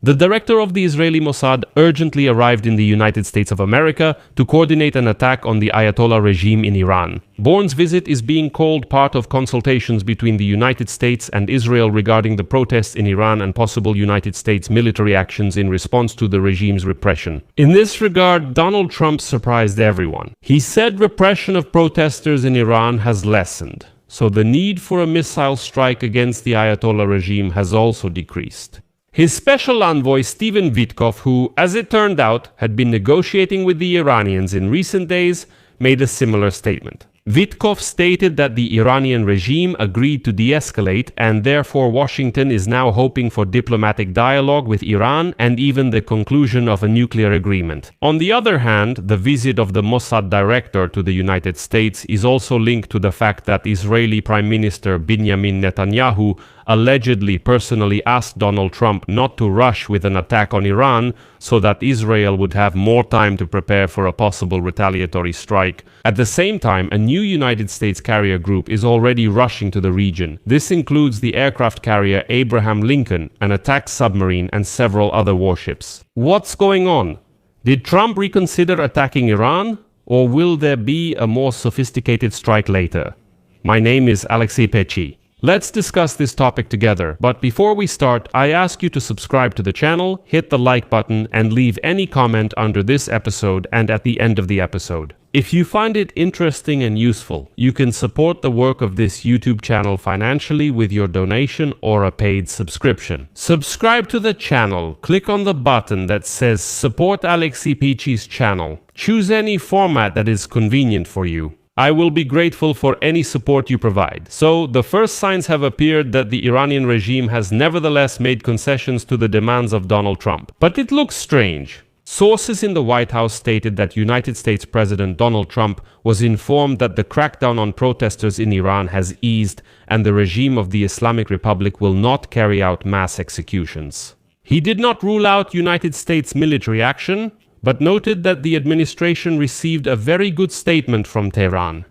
The director of the Israeli Mossad urgently arrived in the United States of America to coordinate an attack on the Ayatollah regime in Iran. Bourne's visit is being called part of consultations between the United States and Israel regarding the protests in Iran and possible United States military actions in response to the regime's repression. In this regard, Donald Trump surprised everyone. He said repression of protesters in Iran has lessened, so the need for a missile strike against the Ayatollah regime has also decreased. His special envoy Stephen Witkoff, who, as it turned out, had been negotiating with the Iranians in recent days, made a similar statement. Witkoff stated that the Iranian regime agreed to de-escalate and therefore Washington is now hoping for diplomatic dialogue with Iran and even the conclusion of a nuclear agreement. On the other hand, the visit of the Mossad director to the United States is also linked to the fact that Israeli Prime Minister Benjamin Netanyahu allegedly personally asked Donald Trump not to rush with an attack on Iran so that Israel would have more time to prepare for a possible retaliatory strike. At the same time, a new United States carrier group is already rushing to the region. This includes the aircraft carrier Abraham Lincoln, an attack submarine, and several other warships. What's going on? Did Trump reconsider attacking Iran? Or will there be a more sophisticated strike later? My name is Alexei Pechi. Let's discuss this topic together, but before we start, I ask you to subscribe to the channel, hit the like button, and leave any comment under this episode and at the end of the episode. If you find it interesting and useful, you can support the work of this YouTube channel financially with your donation or a paid subscription. Subscribe to the channel, click on the button that says Support Alexei Pechi's channel. Choose any format that is convenient for you. I will be grateful for any support you provide. So, the first signs have appeared that the Iranian regime has nevertheless made concessions to the demands of Donald Trump. But it looks strange. Sources in the White House stated that United States President Donald Trump was informed that the crackdown on protesters in Iran has eased and the regime of the Islamic Republic will not carry out mass executions. He did not rule out United States military action, but noted that the administration received a very good statement from Tehran.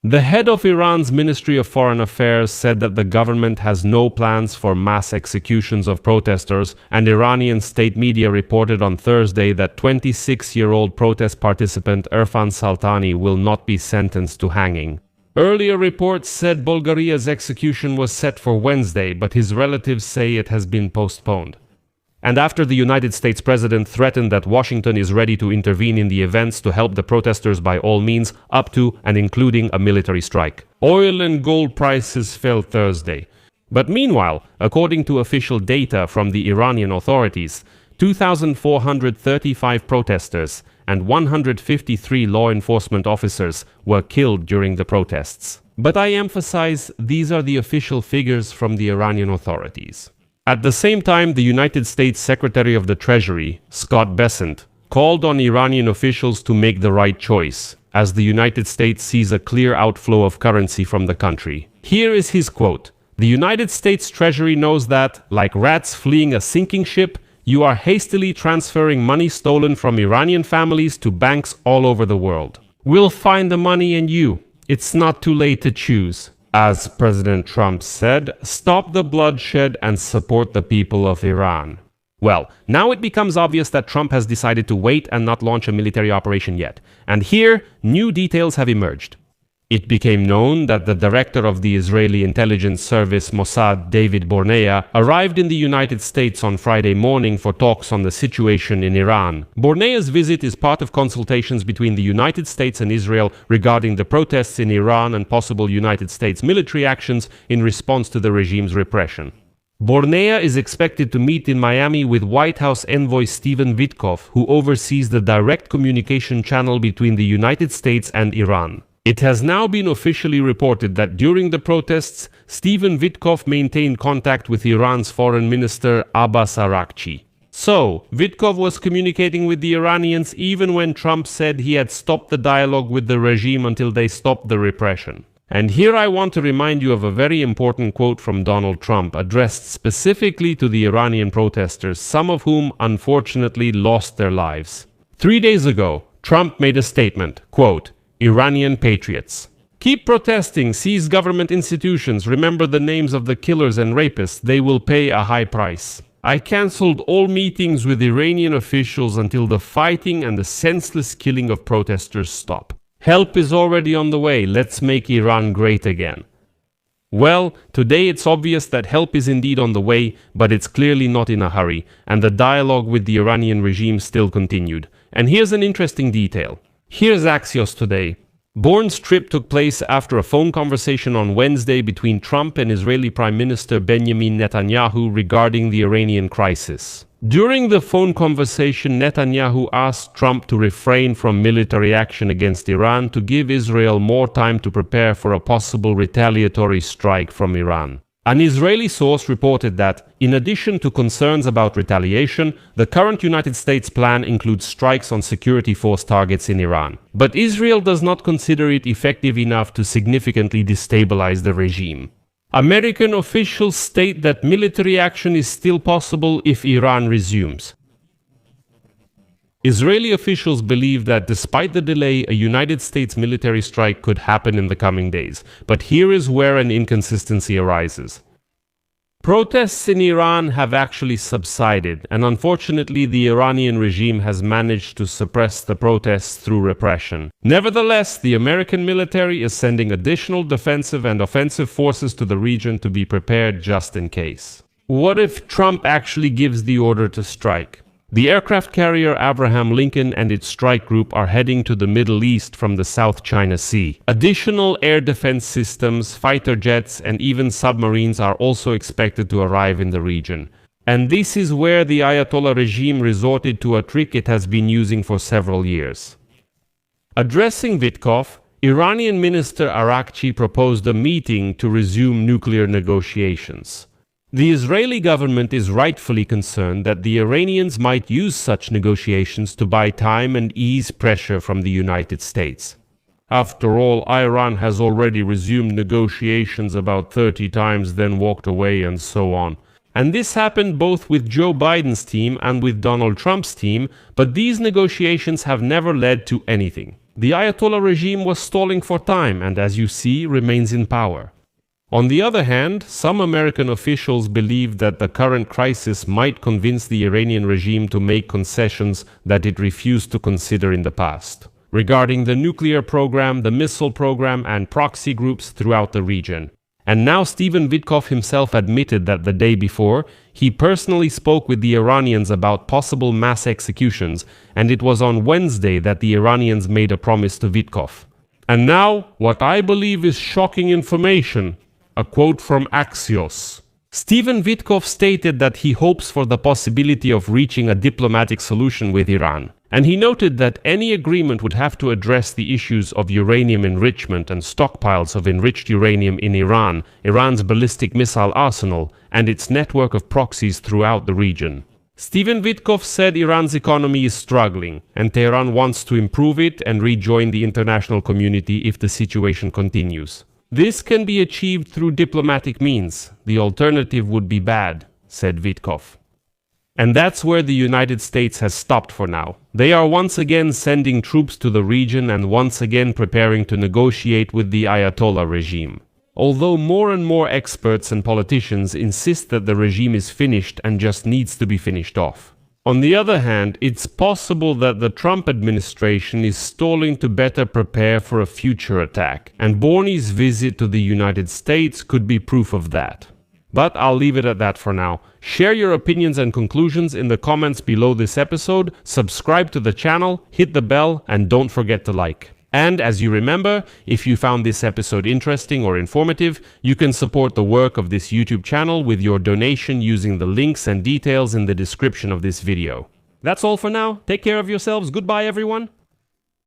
The head of Iran's Ministry of Foreign Affairs said that the government has no plans for mass executions of protesters, and Iranian state media reported on Thursday that 26-year-old protest participant Irfan Saltani will not be sentenced to hanging. Earlier reports said Bulgaria's execution was set for Wednesday, but his relatives say it has been postponed. And after the United States president threatened that Washington is ready to intervene in the events to help the protesters by all means, up to and including a military strike. Oil and gold prices fell Thursday. But meanwhile, according to official data from the Iranian authorities, 2,435 protesters and 153 law enforcement officers were killed during the protests. But I emphasize, these are the official figures from the Iranian authorities. At the same time, the United States Secretary of the Treasury, Scott Bessent, called on Iranian officials to make the right choice, as the United States sees a clear outflow of currency from the country. Here is his quote: "The United States Treasury knows that, like rats fleeing a sinking ship, you are hastily transferring money stolen from Iranian families to banks all over the world. We'll find the money in you. It's not too late to choose." As President Trump said, stop the bloodshed and support the people of Iran. Well, now it becomes obvious that Trump has decided to wait and not launch a military operation yet. And here, new details have emerged. It became known that the director of the Israeli intelligence service Mossad, David Bornea, arrived in the United States on Friday morning for talks on the situation in Iran. Bornea's visit is part of consultations between the United States and Israel regarding the protests in Iran and possible United States military actions in response to the regime's repression. Bornea is expected to meet in Miami with White House envoy Stephen Witkoff, who oversees the direct communication channel between the United States and Iran. It has now been officially reported that during the protests, Stephen Witkoff maintained contact with Iran's foreign minister Abbas Araghchi. So, Witkoff was communicating with the Iranians even when Trump said he had stopped the dialogue with the regime until they stopped the repression. And here I want to remind you of a very important quote from Donald Trump addressed specifically to the Iranian protesters, some of whom unfortunately lost their lives. 3 days ago, Trump made a statement, quote, "Iranian patriots. Keep protesting, seize government institutions, remember the names of the killers and rapists, they will pay a high price." I cancelled all meetings with Iranian officials until the fighting and the senseless killing of protesters stop. Help is already on the way. Let's make Iran great again. Well, today it's obvious that help is indeed on the way, but it's clearly not in a hurry, and the dialogue with the Iranian regime still continued. And here's an interesting detail. Here's Axios today. Bourne's trip took place after a phone conversation on Wednesday between Trump and Israeli Prime Minister Benjamin Netanyahu regarding the Iranian crisis. During the phone conversation, Netanyahu asked Trump to refrain from military action against Iran to give Israel more time to prepare for a possible retaliatory strike from Iran. An Israeli source reported that, in addition to concerns about retaliation, the current United States plan includes strikes on security force targets in Iran. But Israel does not consider it effective enough to significantly destabilize the regime. American officials state that military action is still possible if Iran resumes. Israeli officials believe that despite the delay, a United States military strike could happen in the coming days. But here is where an inconsistency arises. Protests in Iran have actually subsided, and unfortunately the Iranian regime has managed to suppress the protests through repression. Nevertheless, the American military is sending additional defensive and offensive forces to the region to be prepared just in case. What if Trump actually gives the order to strike? The aircraft carrier Abraham Lincoln and its strike group are heading to the Middle East from the South China Sea. Additional air defense systems, fighter jets, and even submarines are also expected to arrive in the region. And this is where the Ayatollah regime resorted to a trick it has been using for several years. Addressing Witkoff, Iranian Minister Arakchi proposed a meeting to resume nuclear negotiations. The Israeli government is rightfully concerned that the Iranians might use such negotiations to buy time and ease pressure from the United States. After all, Iran has already resumed negotiations about 30 times, then walked away, and so on. And this happened both with Joe Biden's team and with Donald Trump's team, but these negotiations have never led to anything. The Ayatollah regime was stalling for time and, as you see, remains in power. On the other hand, some American officials believe that the current crisis might convince the Iranian regime to make concessions that it refused to consider in the past, regarding the nuclear program, the missile program, and proxy groups throughout the region. And now Stephen Witkoff himself admitted that the day before, he personally spoke with the Iranians about possible mass executions, and it was on Wednesday that the Iranians made a promise to Witkoff. And now, what I believe is shocking information. A quote from Axios. Stephen Witkoff stated that he hopes for the possibility of reaching a diplomatic solution with Iran, and he noted that any agreement would have to address the issues of uranium enrichment and stockpiles of enriched uranium in Iran, Iran's ballistic missile arsenal, and its network of proxies throughout the region. Stephen Witkoff said Iran's economy is struggling, and Tehran wants to improve it and rejoin the international community if the situation continues. This can be achieved through diplomatic means. The alternative would be bad, said Witkoff. And that's where the United States has stopped for now. They are once again sending troops to the region and once again preparing to negotiate with the Ayatollah regime. Although more and more experts and politicians insist that the regime is finished and just needs to be finished off. On the other hand, it's possible that the Trump administration is stalling to better prepare for a future attack, and Bourne's visit to the United States could be proof of that. But I'll leave it at that for now. Share your opinions and conclusions in the comments below this episode, subscribe to the channel, hit the bell, and don't forget to like. And as you remember, if you found this episode interesting or informative, you can support the work of this YouTube channel with your donation using the links and details in the description of this video. That's all for now. Take care of yourselves. Goodbye, everyone.